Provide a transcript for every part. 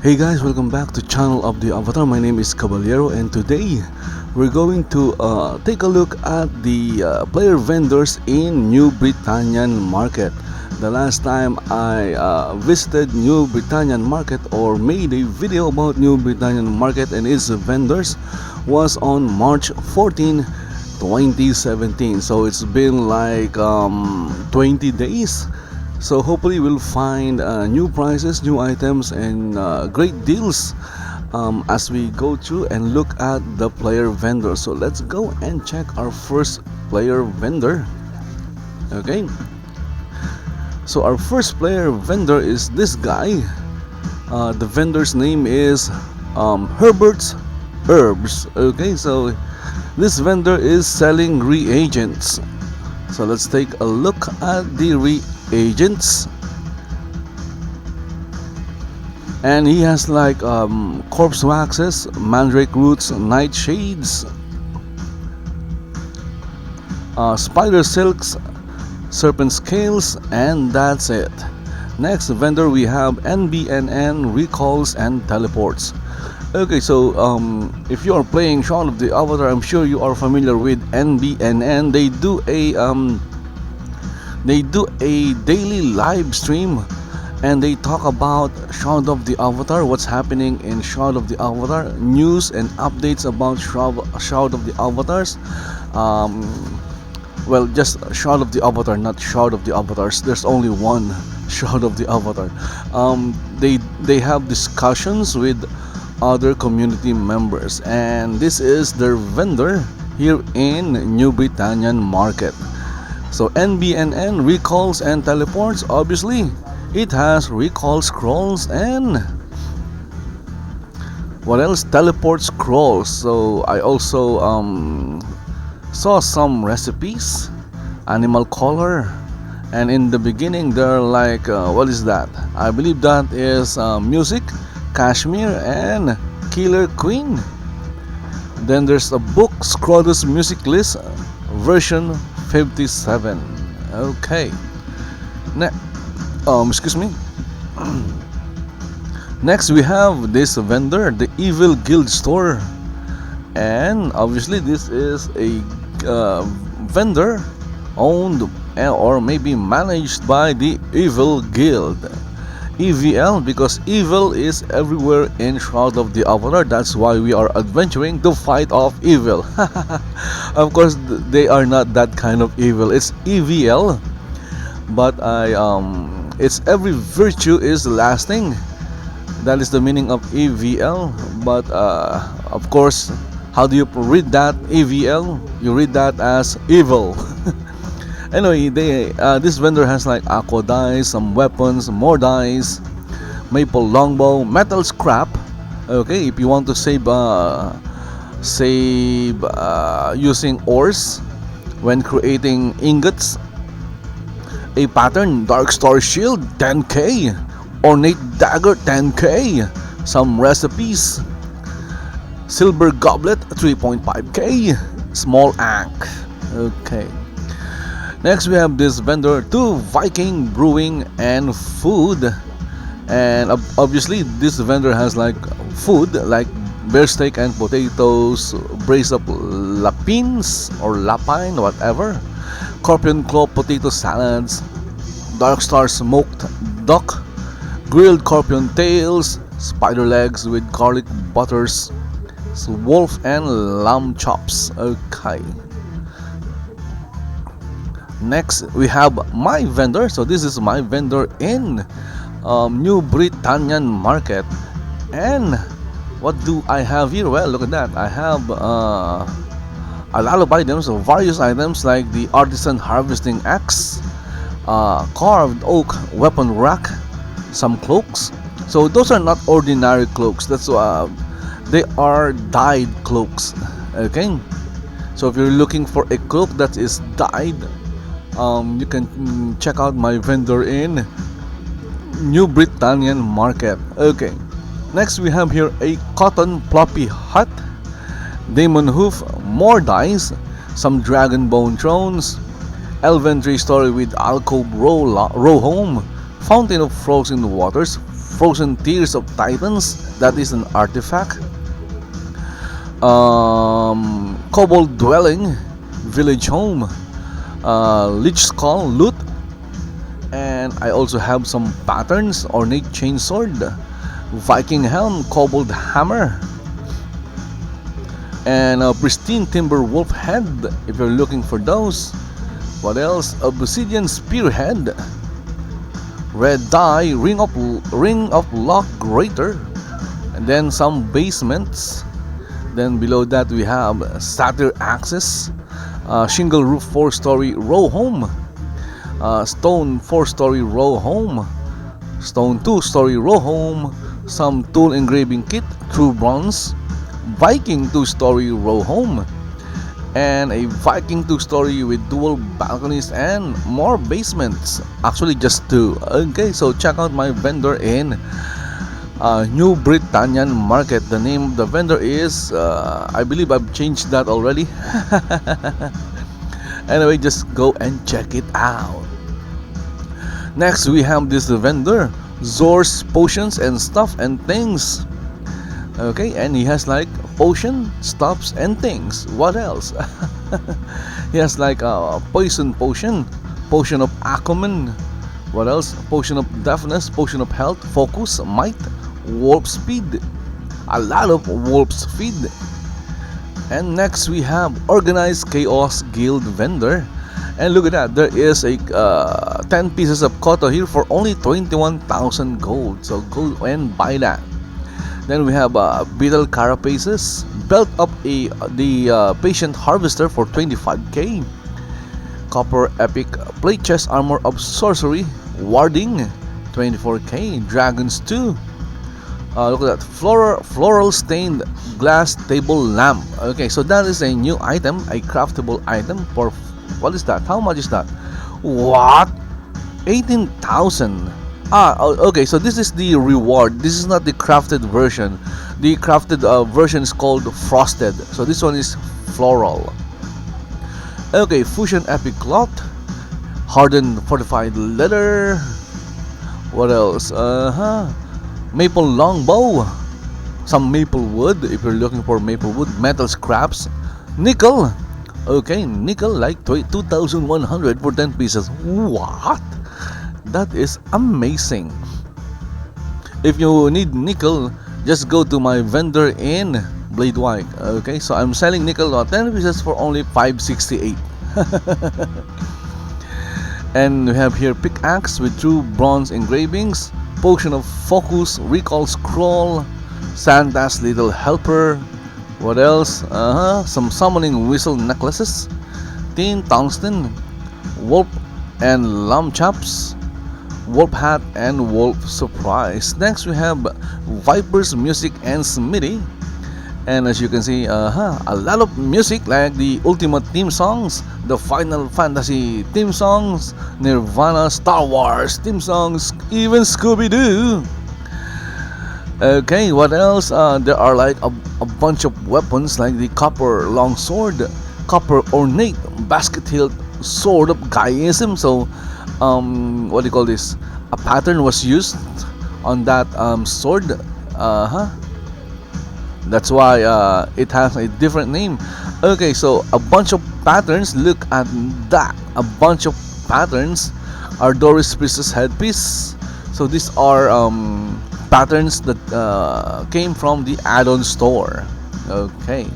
Hey guys, welcome back to channel of the Avatar. My name is Caballero, and today we're going to take a look at the player vendors in New Brittanian Market. The last time I visited New Brittanian Market or made a video about New Brittanian Market and its vendors was on March 14, 2017. So it's been like 20 days. So hopefully we'll find new prices, new items, and great deals as we go through and look at the player vendor. So let's go and check our first player vendor. Okay. So our first player vendor is this guy. The vendor's name is Herberts Herbs. Okay, so this vendor is selling reagents. So let's take a look at the reagents. And he has like corpse waxes, mandrake roots, nightshades, spider silks, serpent scales, and that's it. Next vendor we have NBNN recalls and teleports. Okay, so if you are playing Shaun of the Avatar, I'm sure you are familiar with NBNN. They do a daily live stream, and they talk about Shaun of the Avatar, what's happening in Shaun of the Avatar, news and updates about Shaun of the Avatars. Well, just Shaun of the Avatar, not Shaun of the Avatars. There's only one Shaun of the Avatar. They have discussions with other community members, and this is their vendor here in New Brittanian Market. So NBNN recalls and teleports. Obviously it has recall scrolls and what else? Teleport scrolls. So I also saw some recipes, animal color, and in the beginning they're like what is that? I believe that is music, Kashmir, and Killer Queen. Then there's a book, Scroll's music list version 57. Okay. Excuse me. Next we have this vendor, the EVL Guild store, and obviously this is a vendor owned or maybe managed by the EVL Guild. EVL, because evil is everywhere in Shroud of the Avatar. That's why we are adventuring to fight off evil. Of course, they are not that kind of evil. It's EVL, but it's every virtue is lasting. That is the meaning of EVL. But of course, how do you read that EVL? You read that as evil. Anyway, this vendor has like aqua dyes, some weapons, more dyes, maple longbow, metal scrap. Okay, if you want to save using ores when creating ingots. A pattern, dark star shield, 10k, ornate dagger, 10k, some recipes, silver goblet, 3.5k, small ankh. Okay. Next we have this vendor, two Viking brewing and food, and obviously this vendor has like food like bear steak and potatoes, braised up lapines or lapine, whatever, scorpion claw potato salads, dark star smoked duck, grilled scorpion tails, spider legs with garlic butters, wolf and lamb chops. Okay. Next we have my vendor. So this is my vendor in New Brittanian Market. And what do I have here? Well, look at that. I have a lot of items, so various items like the artisan harvesting axe, carved oak weapon rack, some cloaks. So those are not ordinary cloaks. That's they are dyed cloaks. Okay. So if you're looking for a cloak that is dyed, you can check out my vendor in New Brittanian Market. Okay. Next we have here a cotton floppy hut, demon hoof, more dice, some dragon bone thrones, elven tree story with alcove row home, fountain of frozen waters, Frozen Tears of Titans, that is an artifact. Kobold Dwelling, Village Home, Lich Skull, Loot, and I also have some patterns, Ornate Chainsword, Viking Helm, Kobold Hammer, and Pristine Timber Wolf Head if you're looking for those. What else? Obsidian Spearhead, Red Dye, Ring of Lock Greater, and then some basements. Then below that we have Satyr Axis, Shingle Roof 4-story row home, Stone 4-story row home, Stone 2-story row home, some tool engraving kit, True Bronze, Viking 2-story row home, and a Viking 2-story with dual balconies and more basements. Actually just 2. Okay, so check out my vendor in New Brittanian Market. The name of the vendor is I believe I've changed that already. Anyway, just go and check it out. Next we have this vendor, Zor's Potions and Stuff and Things. Okay, and he has like potion, stuffs and things. What else? He has like a poison potion, potion of acumen. What else? Potion of deafness, potion of health, focus, might, warp speed. A lot of warp speed. And next we have Organized Chaos Guild vendor. And look at that, there is a 10 pieces of COTO here for only 21,000 gold. So go and buy that. Then we have Beetle Carapaces, Belt of the Patient Harvester for 25k, Copper Epic Plate Chest Armor of Sorcery, Warding, 24k, Dragons 2. Look at that, Floral Stained Glass Table Lamp. Okay, so that is a new item, a craftable item for, what is that? How much is that? What? 18,000. Okay, so this is the reward. This is not the crafted version. The crafted version is called Frosted. So this one is Floral. Okay, Fusion Epic Cloth, Hardened Fortified Leather. What else? Maple Longbow, some maple wood if you're looking for maple wood, metal scraps, nickel. Okay, nickel like 2,100 for 10 pieces. What? That is amazing. If you need nickel, just go to my vendor in Blade White. Okay, so I'm selling nickel 10 pieces for only 568. And we have here pickaxe with true bronze engravings, potion of focus, recall scroll, Santa's little helper. What else? Some summoning whistle necklaces, tin tungsten, wolf and lamb chops, wolf hat and wolf surprise. Next we have Viper's Music and Smithy. And as you can see, a lot of music like the Ultimate theme songs, the Final Fantasy theme songs, Nirvana, Star Wars theme songs, even Scooby-Doo. Okay, what else? There are like a bunch of weapons like the Copper Longsword, Copper Ornate Basket Hilt Sword of Gaiism. So, what do you call this? A pattern was used on that sword. That's why it has a different name. Okay, so a bunch of patterns. Look at that. A bunch of patterns. Are Doris Priestess headpiece. So these are patterns that came from the add-on store. Okay.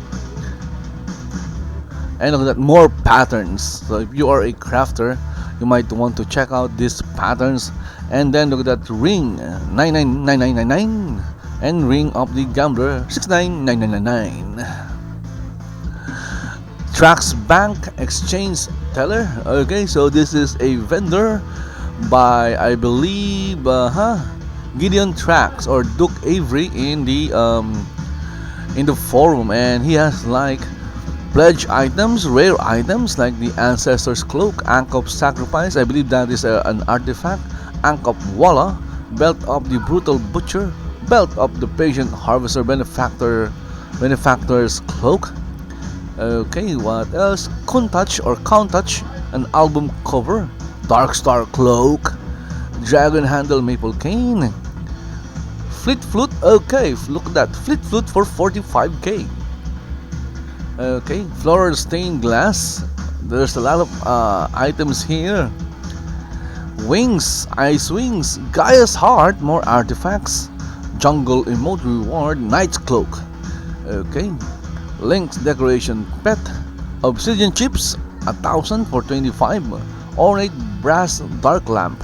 And look at that, more patterns. So if you are a crafter, you might want to check out these patterns. And then look at that ring, 999999, and ring of the gambler, 699999. Thrax Bank Exchange Teller. Okay, so this is a vendor by, I believe, Gideon Thrax or Duke Avery in the forum, and he has like pledge items, rare items like the Ancestor's Cloak, Ankh of Sacrifice. I believe that is an artifact. Ankh of Walla, Belt of the Brutal Butcher, Belt of the Patient Harvester, Benefactor's Cloak. Okay, what else? Countach or Countach, an album cover, Darkstar Cloak, Dragon Handle Maple Cane, Fleet Flute. Okay, look at that. Fleet Flute for 45k. Okay, floral stained glass. There's a lot of items here. Wings, ice wings, Gaia's heart, more artifacts. Jungle emote reward, Knight's cloak. Okay, Link's decoration pet. Obsidian chips, 1,000 for 25. Ornate brass dark lamp.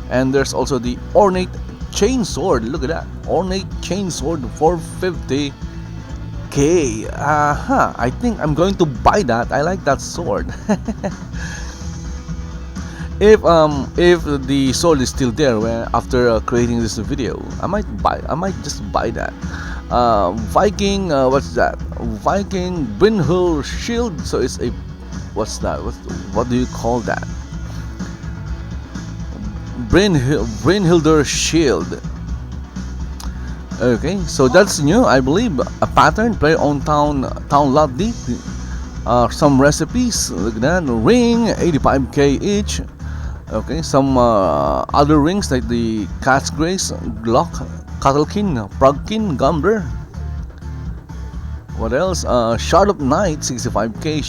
And there's also the ornate chain sword. Look at that, ornate chain sword for 50k. I think I'm going to buy that. I like that sword. If the sword is still there after creating this video, I might just buy that. Viking, what's that? Viking Brynhild shield. So it's a, what's that? What do you call that? Brynhilder shield. Okay, so that's new, I believe. A pattern, player on town lot D. Some recipes. Look at that. Ring, 85k each. Okay, some other rings like the Cat's Grace, Glock, Cuttlekin, Prugkin, Gumbler. What else? Shard of Night, 65k.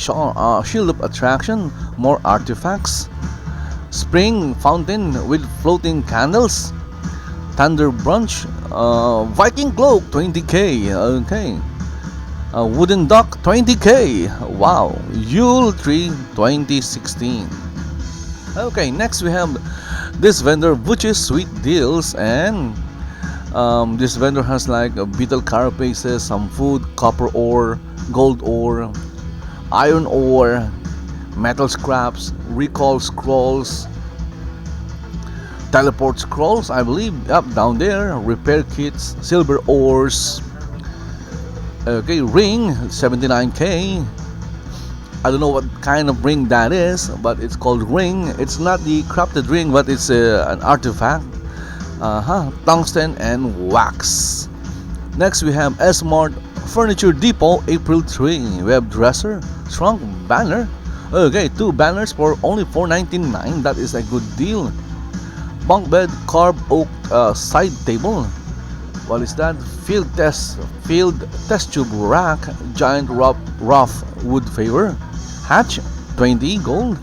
Shield of Attraction, more artifacts. Spring Fountain with floating candles. Thunder Brunch. Viking Cloak, 20k. Okay. Wooden Duck, 20k. Wow. Yule Tree, 2016. Okay, next we have this vendor, Vooch's Sweet Deals, and this vendor has like beetle carapaces, some food, copper ore, gold ore, iron ore, metal scraps, recall scrolls, teleport scrolls, I believe, up down there, repair kits, silver ores. Okay, ring, 79k. I don't know what kind of ring that is, but it's called ring. It's not the crafted ring, but it's an artifact. Tungsten and wax. Next we have Mart Furniture Depot, April 3. We have dresser, trunk, banner. Okay, 2 banners for only $4.99. That is a good deal. Bunk bed, carved oak side table. What is that? Field test tube rack, giant rough wood favor. Hatch, 20 gold.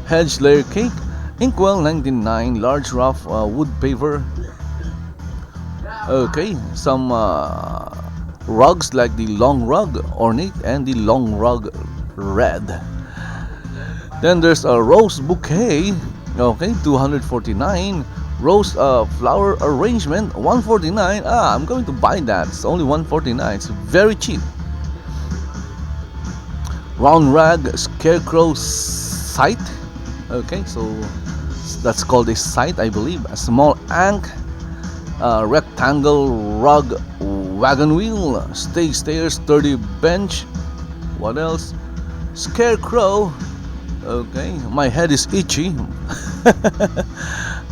Hedge layer cake, inkwell, 99, large rough wood paver. Okay, some rugs like the long rug ornate and the long rug red. Then there's a rose bouquet. Okay, 249. Rose flower arrangement, 149. I'm going to buy that. It's only 149. It's very cheap. Round rag scarecrow sight. Okay, so that's called a sight, I believe. A small ankh, rectangle rug wagon wheel, stairs, sturdy bench. What else? Scarecrow. Okay, my head is itchy.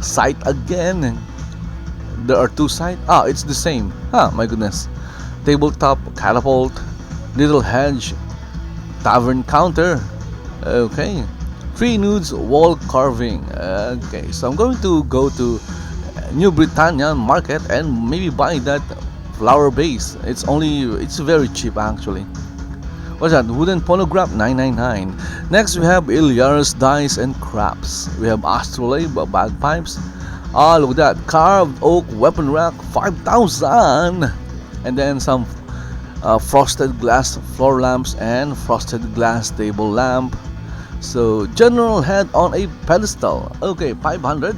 Sight again. There are 2 sight. It's the same. My goodness. Tabletop catapult, little hedge, tavern counter. Okay, 3 nudes wall carving. Okay, so I'm going to go to New Britannian market and maybe buy that flower base. It's very cheap actually. What's that? Wooden phonograph, $9.99. Next we have Illiara's dice and crafts. We have astrolabe bagpipes. Look at that, carved oak weapon rack, 5,000. And then some frosted glass floor lamps and frosted glass table lamp. So general head on a pedestal. Okay, 500.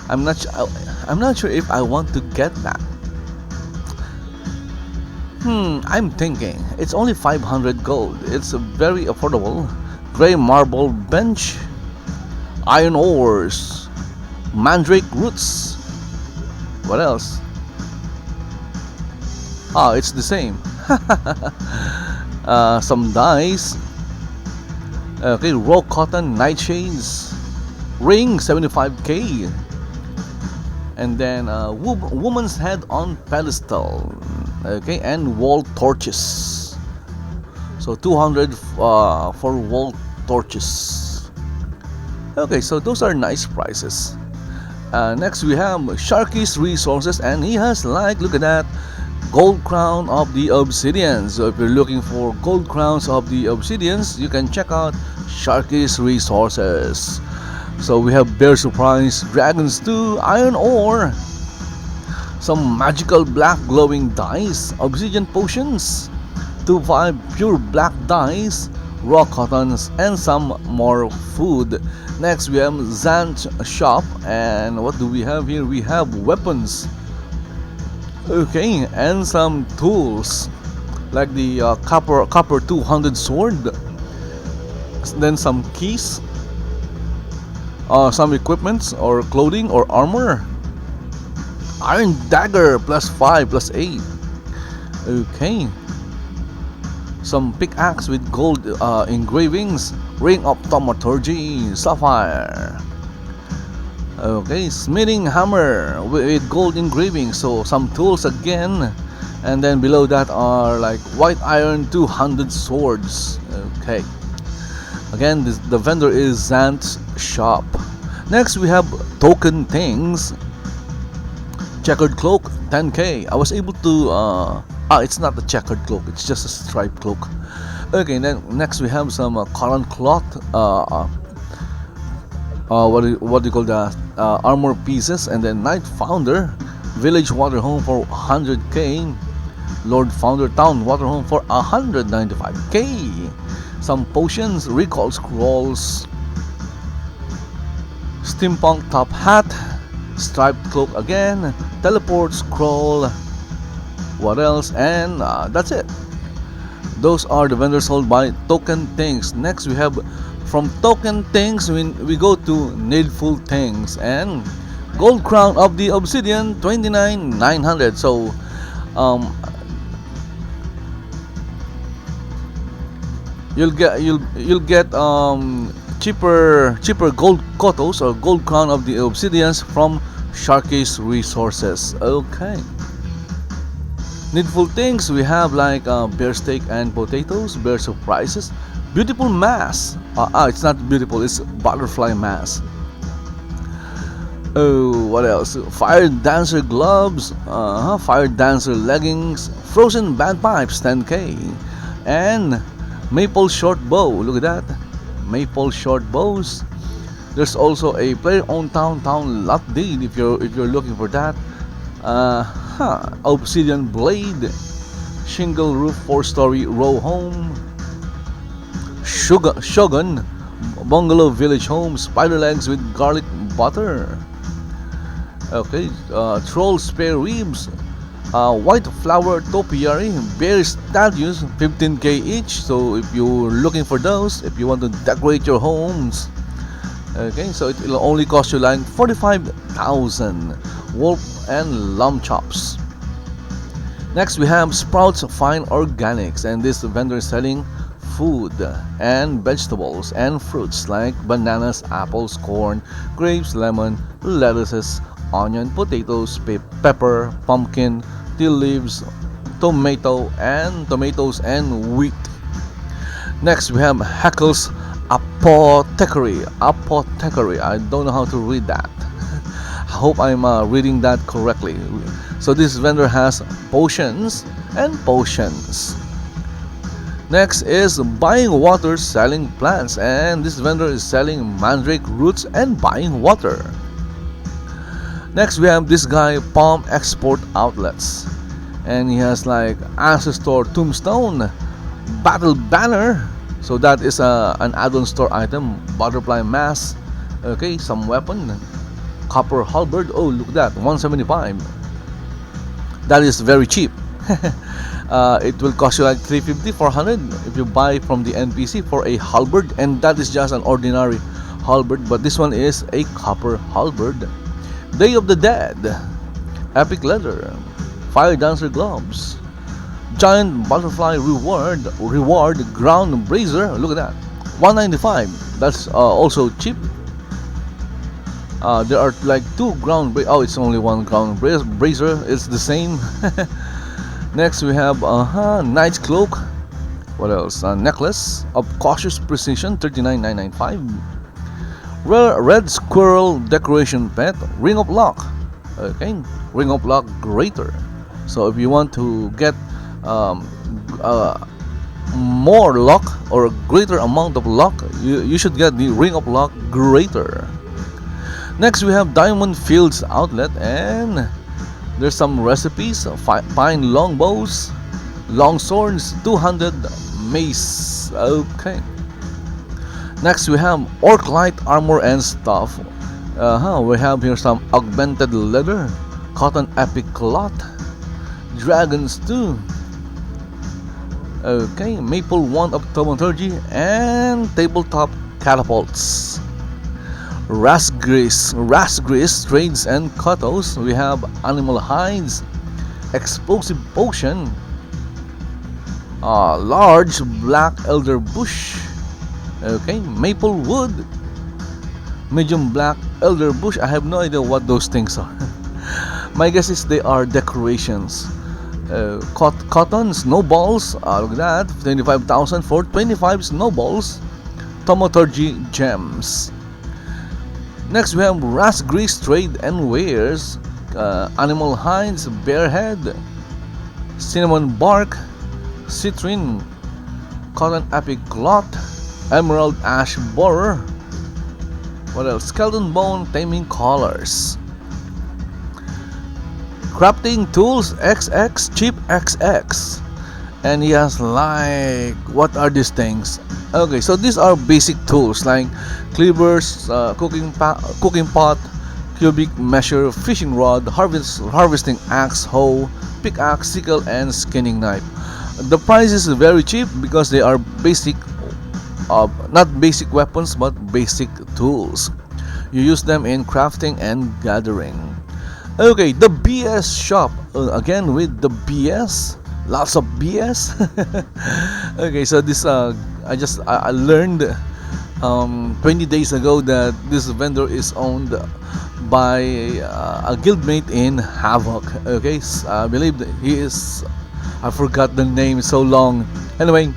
I'm not sure if I want to get that. I'm thinking it's only 500 gold. It's very affordable. Gray marble bench, iron ores, mandrake roots. What else? It's the same. Some dice. Okay, raw cotton nightshades, ring, 75k. And then woman's head on pedestal. Okay, and wall torches. So 200 for wall torches. Okay, so those are nice prices. Next we have Sharky's resources, and he has like, look at that, gold crown of the obsidian. So if you're looking for gold crowns of the obsidians, you can check out Sharky's resources. So we have bear surprise, dragons 2, iron ore, some magical black glowing dice, obsidian potions, 2-5 pure black dice, raw cottons, and some more food. Next we have Zanth shop, and what do we have here? We have weapons, okay, and some tools like the copper 200 sword, then some keys, some equipments or clothing or armor, iron dagger +5 +8, okay, some pickaxe with gold engravings, ring of thaumaturgy, sapphire, okay, smithing hammer with gold engraving, so some tools again, and then below that are like white iron 200 swords, okay. Again, the vendor is Zanth's shop. Next we have token things, checkered cloak 10k. I was able to it's not a checkered cloak, it's just a striped cloak. Okay, then next we have some cotton cloth, what do you call that, armor pieces, and then Night Founder village water home for 100k, Lord Founder town water home for 195k, some potions, recall scrolls, steampunk top hat, striped cloak again, teleport scroll, what else, and that's it. Those are the vendors sold by token things. Next we have from token things we go to needful things, and gold crown of the obsidian 29,900. So you'll get cheaper gold COTOs or gold crown of the obsidians from Sharky's resources. Okay, needful things we have like bear steak and potatoes, bear surprises, beautiful mask, it's not beautiful, it's butterfly mask. Oh, what else? Fire dancer gloves, fire dancer leggings, frozen bagpipes 10k, and maple short bow. Look at that, maple short bows. There's also a player owned town lot deed if you're looking for that. Obsidian blade, shingle roof 4-story row home, shogun bungalow village home, spider legs with garlic butter. Okay, troll spare ribs, white flower topiary, bear statues 15k each. So if you're looking for those, if you want to decorate your homes, okay, so it will only cost you like 45,000. Wolf and lamb chops. Next we have Sprouts Fine Organics, and this vendor is selling food and vegetables and fruits like bananas, apples, corn, grapes, lemon, lettuces, onion, potatoes, pepper, pumpkin, dill leaves, tomatoes and wheat. Next we have Heckle's Apothecary. I don't know how to read that. I hope I'm reading that correctly. So this vendor has potions and potions. Next is buying water, selling plants, and this vendor is selling mandrake roots and buying water. Next we have this guy, Palm Export Outlets, and he has like Ancestor Tombstone, Battle Banner, so that is an add-on store item, butterfly mask, okay, some weapon, copper halberd. Oh, look at that, 175. That is very cheap. It will cost you like 350, 400 if you buy from the NPC for a halberd, and that is just an ordinary halberd, but this one is a copper halberd. Day of the Dead, epic leather, fire dancer gloves, giant butterfly reward ground brazier. Look at that, 195. That's also cheap. There are like two ground oh, it's only one ground brazier, it's the same. Next we have knight's cloak. What else? Necklace of cautious precision, 39,995. Red squirrel decoration pet, ring of luck. Okay, ring of luck greater. So if you want to get um, more luck or a greater amount of luck, you should get the ring of luck greater. Next we have Diamond Fields outlet, and there's some recipes: pine longbows, long swords, 200 mace. Okay. Next we have orc light armor and stuff. We have here some augmented leather, cotton epic cloth, dragons too. Okay, maple wand of thaumaturgy and tabletop catapults. Razgriz trades and COTOs. We have animal hides, explosive potion, large black elder bush. Okay, maple wood, medium black elder bush. I have no idea what those things are. My guess is they are decorations. Cotton snowballs. Look at that, 25,000 for 25 snowballs. Thaumaturgy gems. Next we have Razgriz trade and wares. Animal hides, bear head, cinnamon bark, citrine, cotton epic cloth, emerald ash borer. What else? Skeleton bone taming collars. Crafting tools XX, cheap XX. And he has like, what are these things? Okay, so these are basic tools like cleavers, cooking pot, cubic measure, fishing rod, harvesting axe, hoe, pickaxe, sickle, and skinning knife. The price is very cheap because they are basic, not basic weapons but basic tools. You use them in crafting and gathering. Okay, the BS shop, again with the BS, lots of BS. Okay, so this I learned 20 days ago that this vendor is owned by a guildmate in Havoc. Okay, I believe that he is, I forgot the name, so long. Anyway,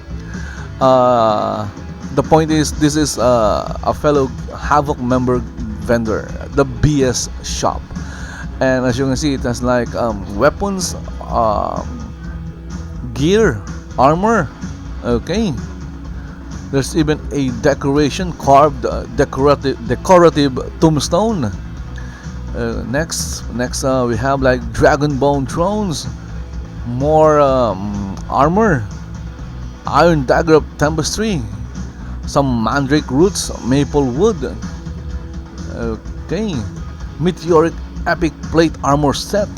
the point is, this is a fellow Havoc member vendor, the BS shop. And as you can see, it has like weapons, gear, armor. Okay, there's even a decoration, carved decorative tombstone. Next we have like dragon bone thrones, more armor, iron dagger of tapestry, some mandrake roots, maple wood. Okay, meteoric epic plate armor set.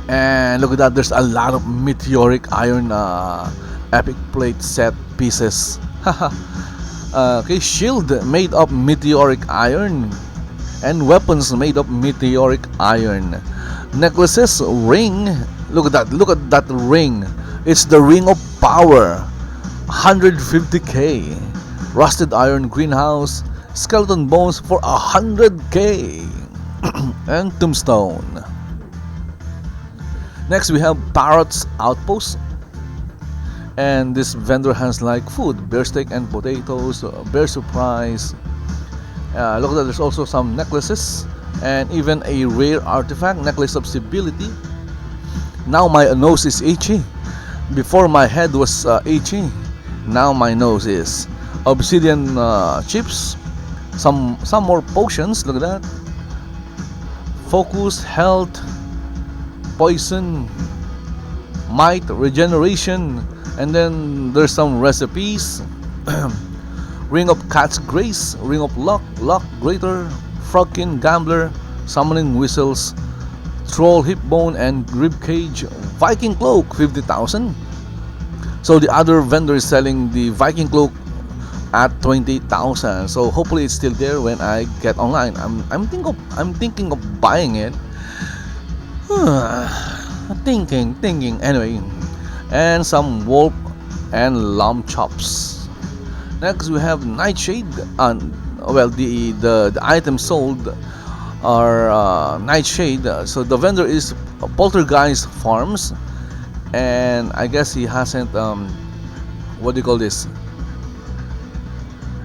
And look at that, there's a lot of meteoric iron epic plate set pieces. Okay, shield made of meteoric iron and weapons made of meteoric iron. Necklaces, ring. Look at that ring. It's the ring of power, 150k. Rusted iron greenhouse, skeleton bones for 100k. And tombstone. Next we have Parrots Outpost, and this vendor has like food, bear steak and potatoes, bear surprise. Look at that, there's also some necklaces and even a rare artifact, necklace of stability. Now my nose is itchy. Before my head was itchy, now my nose is. Obsidian chips, some more potions. Look at that. Focus, health, poison, might, regeneration, and then there's some recipes. Ring of Cat's Grace, Ring of Luck, Luck Greater, Frogkin Gambler, Summoning Whistles, Troll Hip Bone and Rib Cage, Viking Cloak, 50,000. So the other vendor is selling the Viking Cloak at 20,000. So hopefully it's still there when I get online. I'm thinking of buying it. Thinking. Anyway, and some wolf and lamb chops. Next we have Nightshade. Well, the items sold are Nightshade. So the vendor is Poltergeist Farms, and I guess he hasn't what do you call this?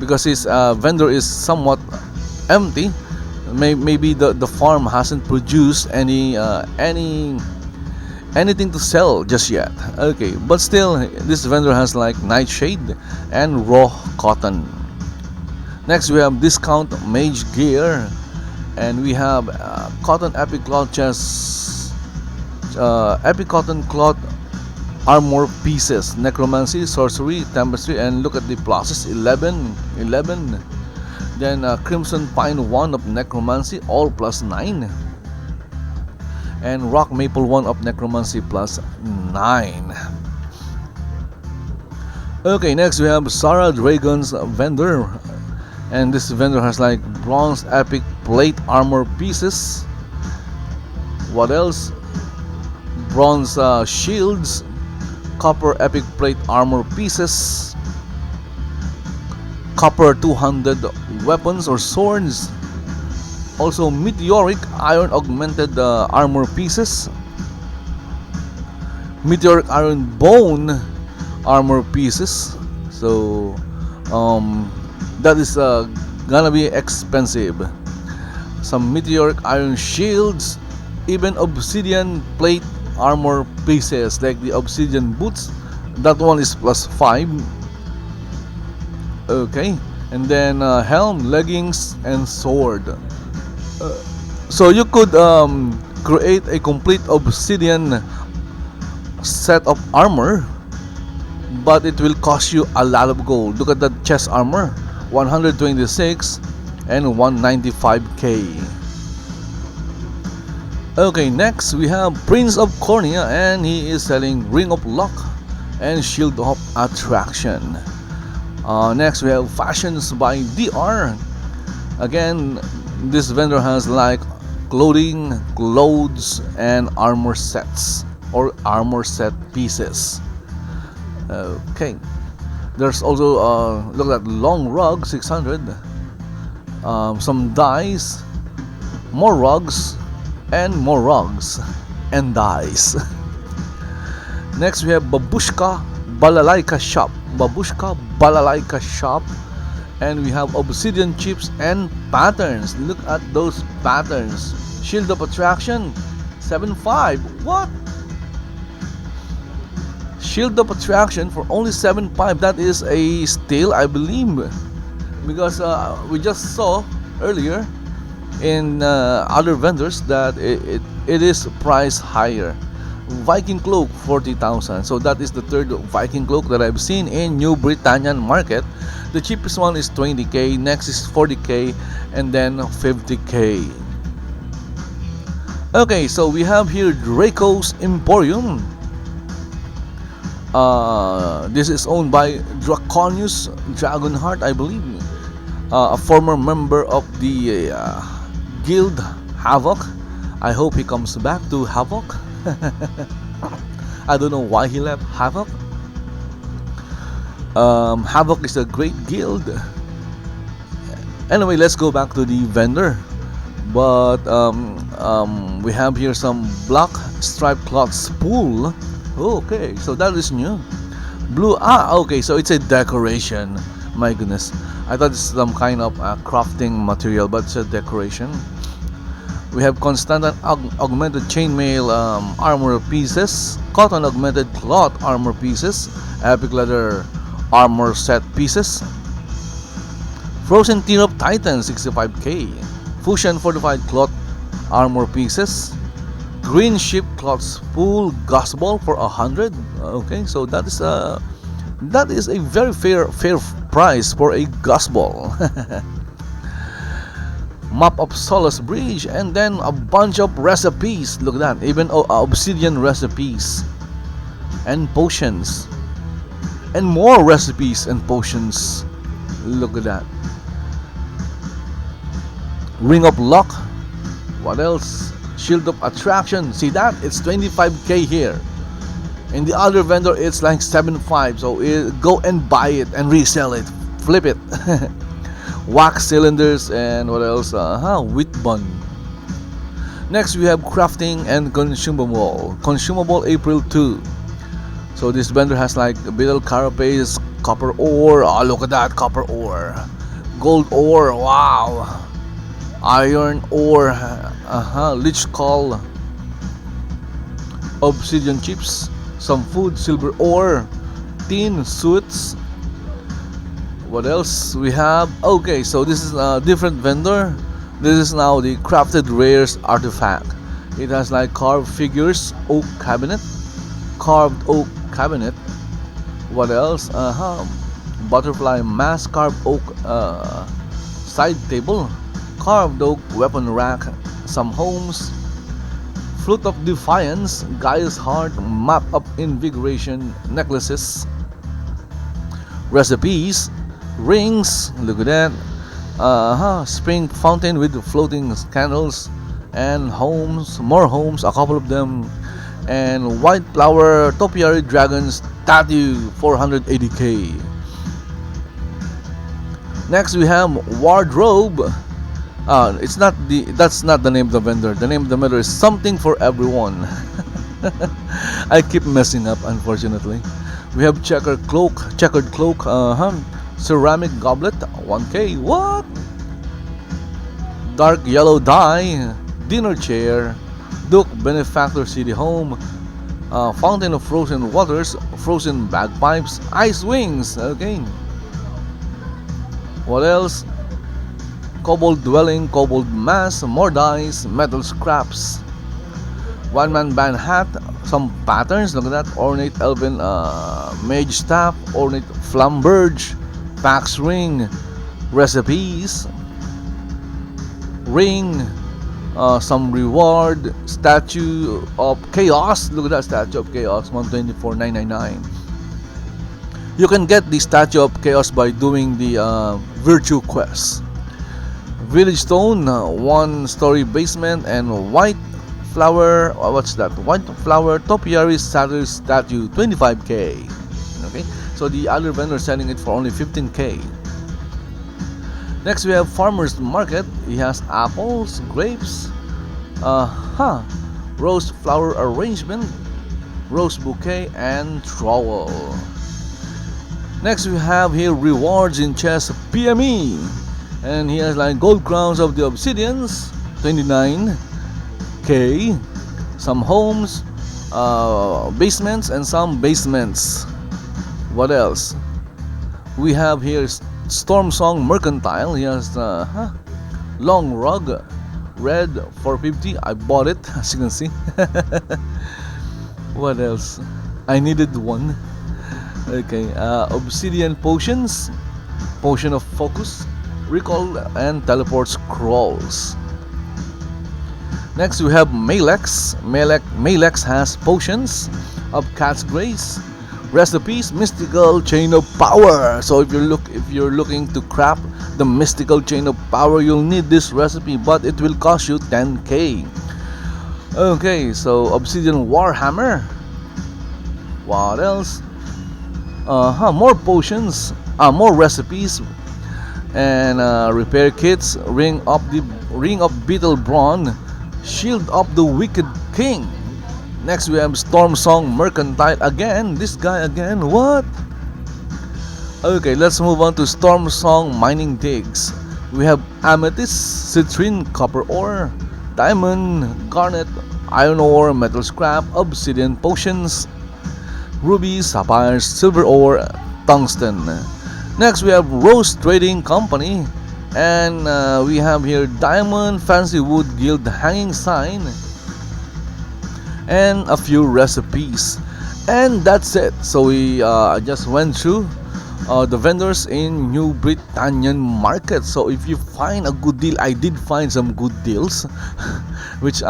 because his vendor is somewhat empty. Maybe the farm hasn't produced anything to sell just yet. Okay, but still, this vendor has like nightshade and raw cotton. Next, we have discount mage gear, and we have cotton epic cloth chest, epic cotton cloth armor pieces, necromancy, sorcery, tapestry, and look at the pluses, 11. Then crimson pine 1 of necromancy, all plus 9, and rock maple 1 of necromancy plus 9. Okay, next we have Sara Dreygon's vendor, and this vendor has like bronze epic plate armor pieces. What else? Bronze shields, copper epic plate armor pieces, copper 200 weapons or swords, also meteoric iron augmented armor pieces, meteoric iron bone armor pieces. So that is gonna be expensive. Some meteoric iron shields, even obsidian plate armor pieces like the obsidian boots. That one is plus 5. Okay, and then helm, leggings, and sword. So you could create a complete obsidian set of armor, but it will cost you a lot of gold. Look at that chest armor, 126 and 195k. Okay, next we have Prince of Cornia, and he is selling Ring of Luck and Shield of Attraction. Next we have Fashions by DR. Again, this vendor has like clothing, clothes, and armor sets or armor set pieces. Okay, there's also look at long rug, 600, some dice, more rugs, and more rugs and dice. Next we have Babushka Balalaika shop, and we have obsidian chips and patterns. Look at those patterns. Shield of Attraction, 7.5. What? Shield of Attraction for only 7.5. That is a steal, I believe, because we just saw earlier in other vendors that it is priced higher. Viking cloak, 40,000. So that is the third Viking cloak that I've seen in New Britannian market. The cheapest one is 20k, next is 40k, and then 50k. Okay, so we have here Draco's Emporium. This is owned by Draconius Dragonheart, I believe, a former member of the Guild Havoc. I hope he comes back to Havoc. I don't know why he left Havoc. Havoc is a great guild. Anyway, let's go back to the vendor. But we have here some black striped cloth spool. Okay, so that is new. Blue, okay, so it's a decoration. My goodness, I thought it's some kind of crafting material, but it's a decoration. We have constant augmented chainmail armor pieces, cotton augmented cloth armor pieces, epic leather armor set pieces, frozen tear of titan, 65k, fusion fortified cloth armor pieces, green ship cloth spool gospel for 100. Okay, so that is a very fair price for a gospel. Map of Solace Bridge, and then a bunch of recipes. Look at that, even obsidian recipes and potions, and more recipes and potions. Look at that. Ring of Luck. What else? Shield of Attraction. See that? It's 25k here. In the other vendor, it's like 7.5. So go and buy it and resell it. Flip it. Wax cylinders, and what else? Wheat bun. Next we have crafting and consumable. Consumable April 2. So this vendor has like beetle carapace, Copper ore. Oh, look at that copper ore. Gold ore. Wow. Iron ore. Lich skull. Obsidian chips. Some food. Silver ore. Tin suits. What else we have? Okay, so this is a different vendor. This is now the crafted rares artifact. It has like carved figures, oak cabinet, carved oak cabinet. What else? Butterfly mask, carved oak side table, carved oak weapon rack, some homes, flute of defiance, Gaia's heart, map of invigoration, necklaces, recipes, rings. Look at that. Spring fountain with floating candles, and homes, more homes, a couple of them, and white flower topiary dragon statue, 480k. Next we have wardrobe. That's not the name of the vendor. The name of the vendor is something for everyone. I keep messing up, unfortunately. We have checkered cloak, ceramic goblet, 1k. What? Dark yellow dye, dinner chair, Duke Benefactor City Home, fountain of frozen waters, frozen bagpipes, ice wings. Okay. What else? Kobold dwelling, kobold mass, more dice, metal scraps, one-man band hat, some patterns. Look at that. Ornate elven mage staff, ornate flamberge, Pax ring, recipes, ring, some reward, statue of chaos. Look at that statue of chaos, 124,999. You can get the statue of chaos by doing the virtue quest. Village stone, one story basement, and white flower. What's that? White flower topiary satyr statue, 25k. Okay, so the other vendor selling it for only 15k. Next we have farmers market. He has apples, grapes, rose flower arrangement, rose bouquet, and trowel. Next we have here rewards in chest PME, and he has like gold crowns of the obsidians, 29k, some homes, basements, and some basements. What else? We have here Stormsong Mercantile. He has long rug, red, 450. I bought it, as you can see. What else? I needed one. Okay, obsidian potions, potion of focus, recall, and teleport scrolls. Next we have Malex. Malex has potions of cat's grace, recipes, mystical chain of power. So if you're looking to craft the mystical chain of power, you'll need this recipe, but it will cost you 10k. Okay, so obsidian warhammer. What else? More potions, more recipes, and repair kits. Ring of beetle brawn, shield of the wicked king. Next we have Stormsong Mercantile again. This guy again. What? Okay, let's move on to Stormsong Mining Digs. We have amethyst, citrine, copper ore, diamond, garnet, iron ore, metal scrap, obsidian potions, rubies, sapphires, silver ore, tungsten. Next we have Rose Trading Company, and we have here diamond, fancy wood guild hanging sign, and a few recipes, and that's it. So we just went through the vendors in New Brittanian market. So if you find a good deal, I did find some good deals, which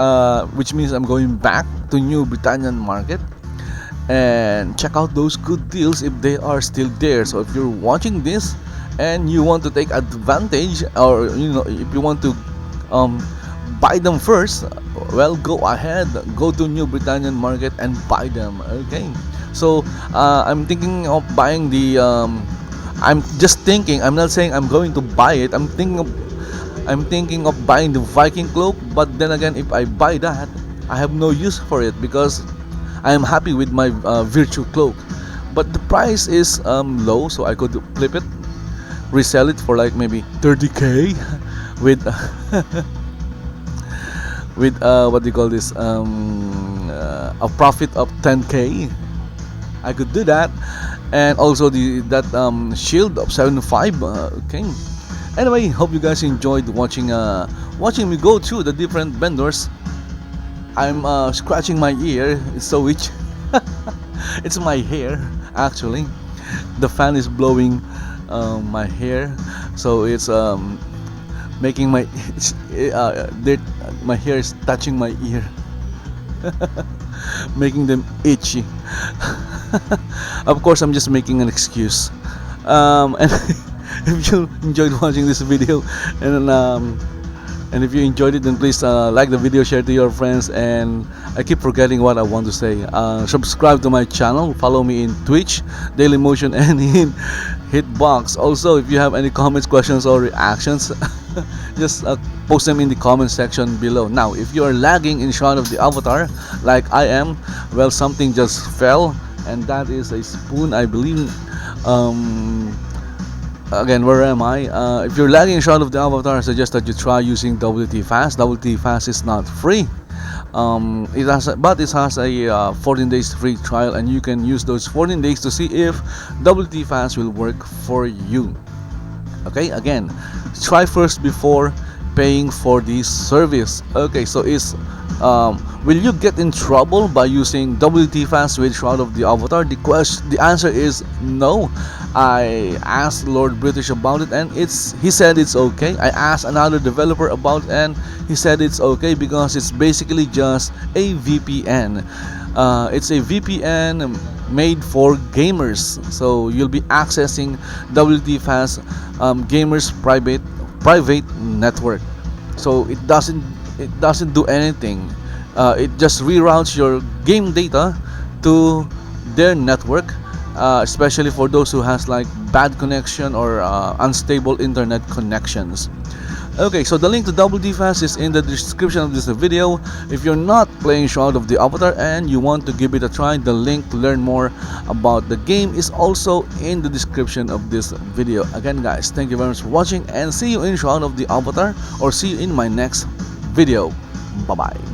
means I'm going back to New Brittanian market and check out those good deals if they are still there. So if you're watching this and you want to take advantage, or if you want to buy them first, well, go ahead, go to New Brittanian market and buy them. Okay, so I'm thinking of buying the I'm just thinking, I'm not saying I'm going to buy it, I'm thinking of buying the Viking cloak. But then again, if I buy that, I have no use for it because I am happy with my virtue cloak. but the price is low, so I could flip it, resell it for like maybe 30k with with what do you call this, a profit of 10k. I could do that, and also that shield of 75. Okay. Anyway, hope you guys enjoyed watching me go through the different vendors. I'm scratching my ear. It's so itchy. It's my hair actually. The fan is blowing my hair, so it's making my my hair is touching my ear, making them itchy. Of course, I'm just making an excuse. And if you enjoyed watching this video, and if you enjoyed it, then please like the video, share to your friends, and I keep forgetting what I want to say. Subscribe to my channel, follow me in Twitch, Dailymotion, and in Hitbox. Also, if you have any comments, questions, or reactions, just post them in the comment section below. Now, if you are lagging in Shroud of the Avatar, like I am, well, something just fell, and that is a spoon, I believe. Again, where am I? If you're lagging in Shroud of the Avatar, I suggest that you try using WT Fast. WT Fast is not free. It has a 14 days free trial, and you can use those 14 days to see if WT Fast will work for you. Okay, again, try first before paying for this service. Okay, so will you get in trouble by using WT Fast with Shroud of the Avatar? The answer is no. I asked Lord British about it, and he said it's okay. I asked another developer about it, and he said it's okay because it's basically just a VPN. It's a VPN made for gamers, so you'll be accessing WT Fast gamers private network. So it doesn't do anything. It just reroutes your game data to their network, especially for those who has like bad connection or unstable internet connections. Okay, so the link to WT Fast is in the description of this video. If you're not playing Shroud of the Avatar and you want to give it a try, the link to learn more about the game is also in the description of this video. Again, guys, thank you very much for watching, and see you in Shroud of the Avatar, or see you in my next video. Bye bye.